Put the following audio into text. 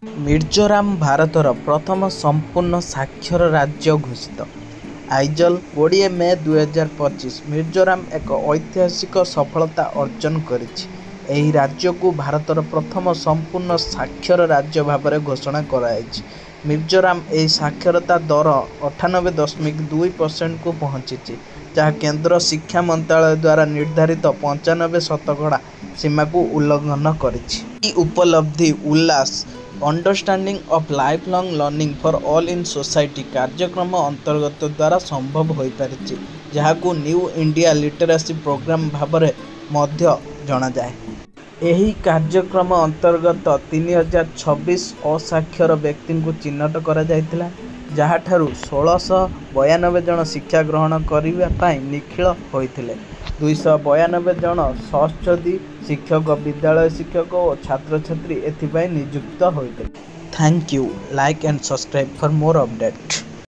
ମିଜୋରାମ ଭାରତର ପ୍ରଥମ ସମ୍ପୂର୍ଣ୍ଣ ସାକ୍ଷର ରାଜ୍ୟ ଘୋଷିତ। ଆଇଜଲ୍ 20 ମେ 2025 ମିଜୋରାମ ଏକ ଐତିହାସିକ ସଫଳତା ଅର୍ଜନ କରିଛି। ଏହି ରାଜ୍ୟକୁ ଭାରତର ପ୍ରଥମ ସମ୍ପୂର୍ଣ୍ଣ ସାକ୍ଷର ରାଜ୍ୟ ଭାବରେ ଘୋଷଣା କରାଯାଇଛି। ମିଜୋରାମ ଏହି ସାକ୍ଷରତା ଦର 98.2%କୁ ପହଞ୍ଚିଛି, ଯାହା କେନ୍ଦ୍ର ଶିକ୍ଷା ମନ୍ତ୍ରାଳୟ ଦ୍ୱାରା ନିର୍ଦ୍ଧାରିତ 95% ସୀମାକୁ ଉଲ୍ଲଂଘନ କରିଛି। ଏହି ଉପଲବ୍ଧି ULLAS understanding of lifelong learning for all in society କାର୍ଯ୍ୟକ୍ରମ ଅନ୍ତର୍ଗତ ଦ୍ୱାରା ସମ୍ଭବ ହୋଇପାରିଛି, ଯାହାକୁ ନ୍ୟୁ ଇଣ୍ଡିଆ ଲିଟେରାସି ପ୍ରୋଗ୍ରାମ ଭାବରେ ମଧ୍ୟ ଜଣାଯାଏ। ଏହି କାର୍ଯ୍ୟକ୍ରମ ଅନ୍ତର୍ଗତ 3026 ଅସାକ୍ଷର ବ୍ୟକ୍ତିଙ୍କୁ ଚିହ୍ନଟ କରାଯାଇଥିଲା, ଯାହାଠାରୁ 1692 ଜଣ ଶିକ୍ଷା ଗ୍ରହଣ କରିବା ପାଇଁ ନିଖିଳ ହୋଇଥିଲେ। 292 ଜଣ ସହସ୍ପର୍ଶୀ ଶିକ୍ଷକ, ବିଦ୍ୟାଳୟ ଶିକ୍ଷକ ଓ ଛାତ୍ରଛାତ୍ରୀ ଏଥିପାଇଁ ନିଯୁକ୍ତ ହୋଇଥିଲେ। Thank you. Like and subscribe for more update.